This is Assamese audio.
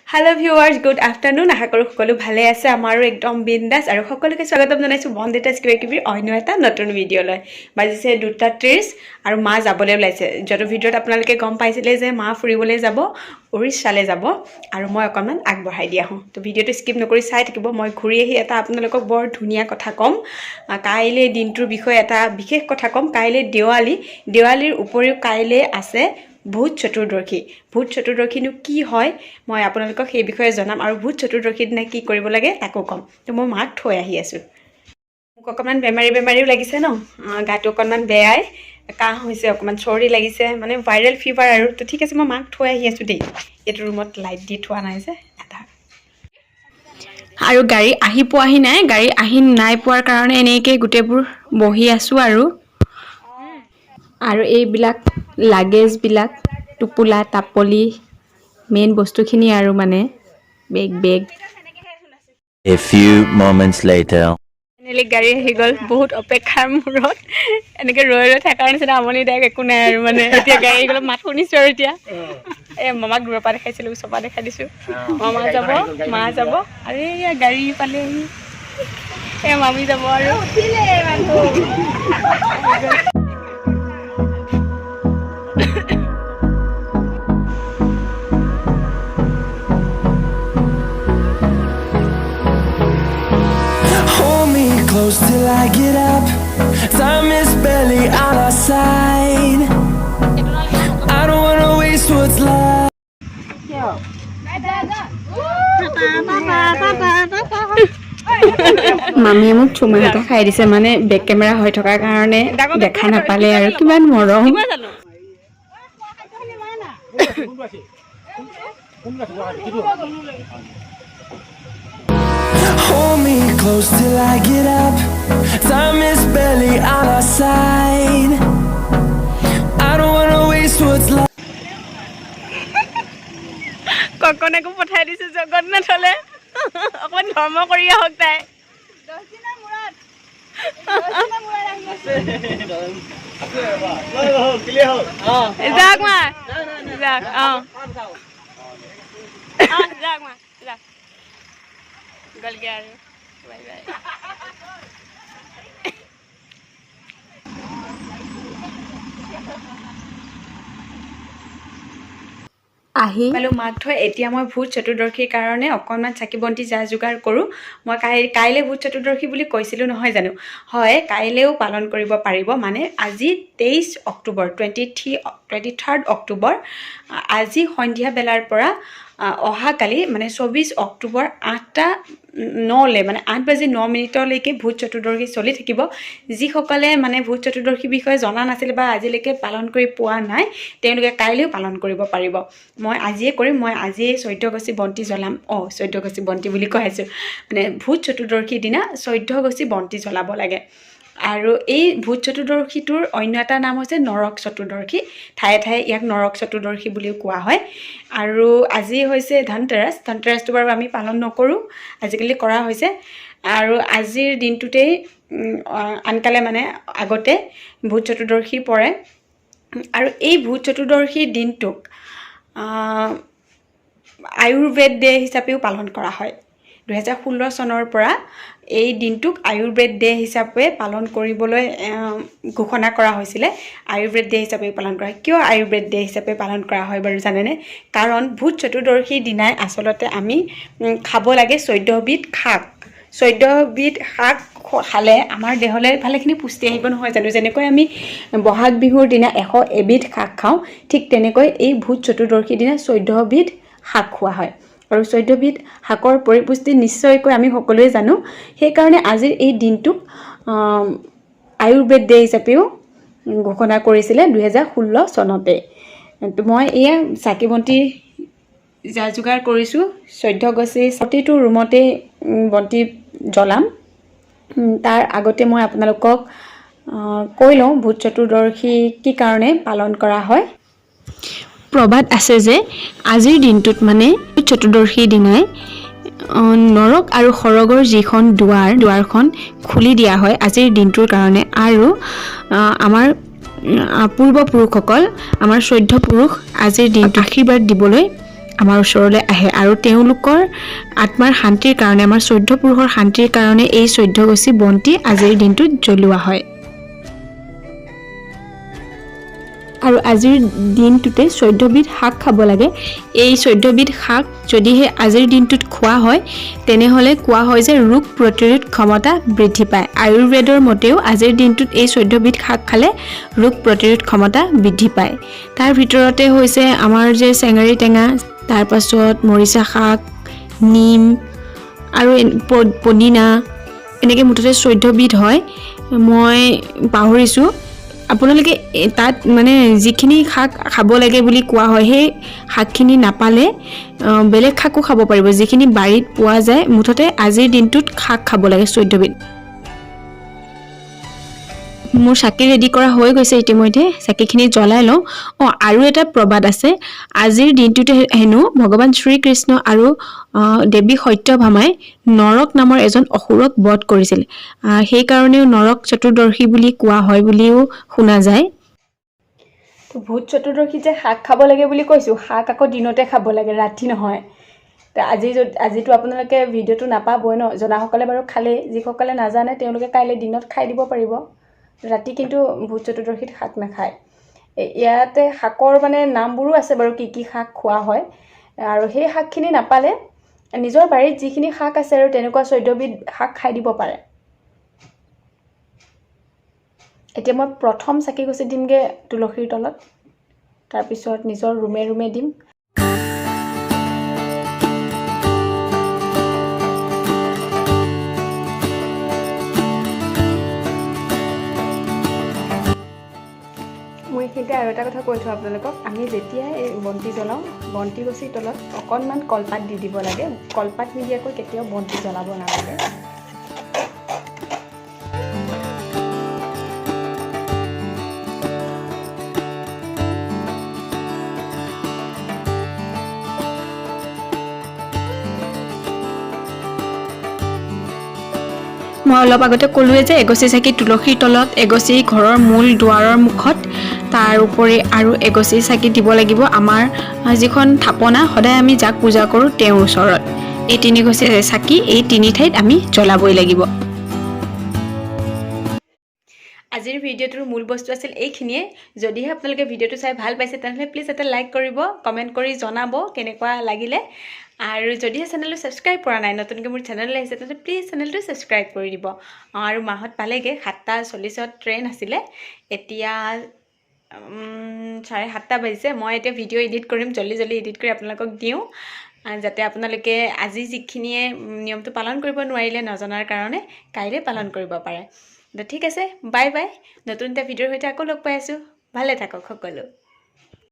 Hello viewers, good afternoon. আশা কৰো সকলো ভালে আছে আমাৰো একদম বিন্দাস আৰু সকলোকে স্বাগতম জনাইছো বন্দিতাস কিবা অন্য এটা নতুন ভিডিও লৈ বাজিছে 2:30 আৰু মা যাবলৈ ওলাইছে যটো ভিডিওত আপোনালোকে গম পাইছিলে যে মা ফুৰিবলৈ যাব ওড়িশালৈ যাব আৰু মই অকমান আগবঢ়াই দিয়া হওঁ তো ভিডিওটো স্কিপ নকৰি চাই থাকিব মই ঘূৰি আহি এটা আপোনালোকক বৰ ধুনীয়া কথা কম কাইলে দিনটোৰ বিষয়ে এটা বিশেষ কথা কম কাইলে দেৱালীৰ উপৰিও কাইলে আছে Bhoot chaturdashi. Bhoot chaturdashi nu ki hoy moi আপোনালোকক এই বিষয়ে জনাম আৰু Bhoot chaturdashi দিনা কি কৰিব লাগে তাকো কম তো মই মাক থৈ আহি আছো মোক অকমান বেমাৰীও লাগিছে ন গাটো অকমান বেয়াই কাহ হৈছে অকমান চৰ্দি লাগিছে মানে ভাইৰেল ফিভাৰ আৰু তো ঠিক আছে মই মাক থৈ আহি আছো দেই এটো ৰুমত লাইট দি থোৱা নাই যে এটা আৰু গাড়ী আহি পোৱাহি নাই গাড়ী আহি নাই পোৱাৰ কাৰণে এনেকৈ গুটেবোৰ বহি আছো আৰু এইবিলাক লাগেজ বিলাক টুপুলা তাপলি মেইন বস্তুখিনি আৰু মানে বেগ A few moments later এনেলে গাড়ী আহি গল বহুত অপেক্ষাৰ মূৰত এনেকে ৰৈ থাকাৰ নিচিনা আমনি দায়ক একো নাই আৰু মানে এতিয়া গাড়ী গল মাত শুনিছো আৰু এতিয়া মামাক দূৰৰ পৰা দেখাইছিলো ওচৰৰ দেখাই দিছো মা যাব আৰু এই গাড়ী পালে মামি যাব আৰু Close till I get up. Time is barely on our side. I don't wanna waste what's left. Mami মোক চুমা এটা খাই দিছে মানে বেক কেমেৰা হৈ থকাৰ কাৰণে দেখা নাপালে আৰু কিমান মৰম Hold me close till I get up. Time is barely on our side. I don't wanna waste what's left. ককনে কো পঠাই দিছে জগন্নাথলে অকন ধৰ্ম কৰি আহক তাই 10 দিনৰ মূৰত আহি আছে ক্লিয়াৰ হ'ল যাক মা যাক যাক মা যাক गल गया बाय बाय আহি পালো মাক থৈ এতিয়া মই ভূত চতুৰ্দশীৰ কাৰণে অকণমান চাকি বন্তি যা যোগাৰ কৰোঁ মই কাইলে ভূত চতুৰ্দশী বুলি কৈছিলোঁ নহয় জানো হয় কাইলেও পালন কৰিব পাৰিব মানে আজি 23 অক্টোবৰ 23rd অক্টোবৰ আজি সন্ধিয়া বেলাৰ পৰা অহাকালি মানে 24 অক্টোবৰ 8:09 মানে 8:09 লৈকে ভূত চতুৰ্দশী চলি থাকিব যিসকলে মানে ভূত চতুৰ্দশীৰ বিষয়ে জনা নাছিল বা আজিলৈকে পালন কৰি পোৱা নাই তেওঁলোকে কাইলেও পালন কৰিব পাৰিব মই আজিয়ে কৰিম মই আজিয়ে 14 গছি বন্তি জ্বলাম 14 গছি বন্তি বুলি কৈছো মানে ভূত চতুৰ্দশীৰ দিনা 14 গছি বন্তি জ্বলাব লাগে আৰু এই ভূত চতুৰ্দশীটোৰ অন্য এটা নাম হৈছে নৰক চতুৰ্দশী ঠায়ে ঠায়ে ইয়াক নৰক চতুৰ্দশী বুলিও কোৱা হয় আৰু আজি হৈছে ধনতেৰাছটো বাৰু আমি পালন নকৰোঁ আজিকালি কৰা হৈছে আৰু আজিৰ দিনটোতেই আনকালে মানে আগতে ভূত চতুৰ্দশী পৰে আৰু এই ভূত চতুৰ্দশীৰ দিনটোক আয়ুৰ্বেদ ডে হিচাপেও পালন কৰা হয় 2016 চনৰ পৰা এই দিনটোক আয়ুৰ্বেদ ডে হিচাপে পালন কৰিবলৈ ঘোষণা কৰা হৈছিল আয়ুৰ্বেদ ডে হিচাপে পালন কৰা কিয় আয়ুৰ্বেদ ডে হিচাপে পালন কৰা হয় বাৰু জানেনে কাৰণ ভূত চতুৰ্দশীৰ দিনাই আসলতে আমি খাব লাগে 14 বিধ শাক 14 বিধ শাক খালে আমাৰ দেহলৈ ভালেখিনি পুষ্টি আহিব নহয় জানো যেনেকৈ আমি বহাগ বিহুৰ দিনা 100 এবিধ শাক খাওঁ ঠিক তেনেকৈ এই ভূত চতুৰ্দশীৰ দিনা 14 বিধ শাক খোৱা হয় আৰু 14 বিধ শাকৰ পৰিপুষ্টি নিশ্চয়কৈ আমি সকলোৱে জানো সেই কাৰণে আজিৰ এই দিনটোক আয়ুৰ্বেদ ডে হিচাপেও ঘোষণা কৰিছিল 2016 চনতে মই এয়া চাকি বন্তি যা যোগাৰ কৰিছো 14 গছি প্ৰতিটো ৰুমতে বন্তি জ্বলাম তাৰ আগতে মই আপোনালোকক কৈ লওঁ ভূত চতুৰ্দশী কি কাৰণে পালন কৰা হয় প্ৰবাদ আছে যে আজিৰ দিনটোত মানে চতুৰ্দশীৰ দিনাই নৰক আৰু সৰগৰ যিখন দুৱাৰখন খুলি দিয়া হয় আজিৰ দিনটোৰ কাৰণে আৰু আমাৰ পূৰ্বপুৰুষসকল আমাৰ 14 পুৰুষ আজিৰ দিনটো আশীৰ্বাদ দিবলৈ আমাৰ ওচৰলৈ আহে আৰু তেওঁলোকৰ আত্মাৰ শান্তিৰ কাৰণে আমাৰ 14 পুৰুষৰ শান্তিৰ কাৰণে এই 14 গছি বন্তি আজিৰ দিনটোত জ্বলোৱা হয় আৰু আজিৰ দিনটোতে 14 বিধ শাক খাব লাগে এই 14 বিধ শাক যদিহে আজিৰ দিনটোত খোৱা হয় তেনেহলে কোৱা হয় যে ৰোগ প্ৰতিৰোধ ক্ষমতা বৃদ্ধি পায় আয়ুৰ্বেদৰ মতেও আজিৰ দিনটোত এই 14 বিধ শাক খালে ৰোগ প্ৰতিৰোধ ক্ষমতা বৃদ্ধি পায় তাৰ ভিতৰতে হৈছে আমাৰ যে চেঙাৰী টেঙা তাৰ পাছত মৰিচা শাক নিম আৰু পদিনা এনেকৈ মুঠতে 14 বিধ হয় মই পাহৰিছোঁ আপোনালোকে তাত মানে যিখিনি শাক খাব লাগে বুলি কোৱা হয় সেই শাকখিনি নাপালে বেলেগ শাকো খাব পাৰিব যিখিনি বাৰীত পোৱা যায় মুঠতে আজিৰ দিনটোত শাক খাব লাগে 14 বিধ মোৰ চাকি ৰেডি কৰা হৈ গৈছে ইতিমধ্যে চাকিখিনি জ্বলাই লওঁ আৰু এটা প্ৰবাদ আছে আজিৰ দিনটোতে হেনো ভগৱান শ্ৰীকৃষ্ণ আৰু দেৱী সত্যভামাই নৰক নামৰ এজন অসুৰক বধ কৰিছিল সেই কাৰণেও নৰক চতুৰ্দশী বুলি কোৱা হয় বুলিও শুনা যায় তো ভূত চতুৰ্দশী যে শাক খাব লাগে বুলি কৈছোঁ শাক আকৌ দিনতে খাব লাগে ৰাতি নহয় আজিতো আপোনালোকে ভিডিঅ'টো নাপাবই ন জনাসকলে বাৰু খালেই যিসকলে নাজানে তেওঁলোকে কাইলৈ দিনত খাই দিব পাৰিব ৰাতি কিন্তু ভূত চতুৰ্দশীত শাক নাখায় ইয়াতে শাকৰ মানে নামবোৰো আছে বাৰু কি শাক খোৱা হয় আৰু সেই শাকখিনি নাপালে নিজৰ বাৰীত যিখিনি শাক আছে আৰু তেনেকুৱা 14 বিধ শাক খাই দিব পাৰে এতিয়া মই প্ৰথম চাকি গছি দিমগে তুলসীৰ তলত তাৰপিছত নিজৰ ৰুমে ৰুমে দিম মই এইখিনিতে আৰু এটা কথা কৈ থওঁ আপোনালোকক আমি যেতিয়া এই বন্তি জ্বলাওঁ বন্তি গছিৰ তলত অকণমান কলপাত দি দিব লাগে কলপাত নিদিয়াকৈ কেতিয়াও বন্তি জ্বলাব নালাগে মই অলপ আগতে ক'লোৱে যে এগছি চাকি তুলসীৰ তলত এগছি ঘৰৰ মূল দুৱাৰৰ মুখত তাৰ উপৰি আৰু এগছি চাকি দিব লাগিব আমাৰ যিখন থাপনা সদায় আমি যাক পূজা কৰোঁ তেওঁৰ ওচৰত এই 3 গছি চাকি এই 3 ঠাইত আমি জ্বলাবই লাগিব আজিৰ ভিডিঅ'টোৰ মূল বস্তু আছিল এইখিনিয়ে যদিহে আপোনালোকে ভিডিঅ'টো চাই ভাল পাইছে তেনেহ'লে প্লিজ এটা লাইক কৰিব কমেণ্ট কৰি জনাব কেনেকুৱা লাগিলে আৰু যদিহে চেনেলটো ছাবস্ক্ৰাইব কৰা নাই নতুনকৈ মোৰ চেনেললৈ আহিছে তেন্তে প্লিজ চেনেলটো ছাবস্ক্ৰাইব কৰি দিব আৰু মাহত পালেগৈ 7:40ত ট্ৰেইন আছিলে এতিয়া 7:30 বাজিছে মই এতিয়া ভিডিঅ' এডিট কৰিম জল্দি এডিট কৰি আপোনালোকক দিওঁ যাতে আপোনালোকে আজি যিখিনিয়ে নিয়মটো পালন কৰিব নোৱাৰিলে নজনাৰ কাৰণে কাইলৈ পালন কৰিব পাৰে ঠিক আছে বাই বাই নতুন এটা ভিডিঅ'ৰ সৈতে আকৌ লগ পাই আছোঁ ভালে থাকক সকলো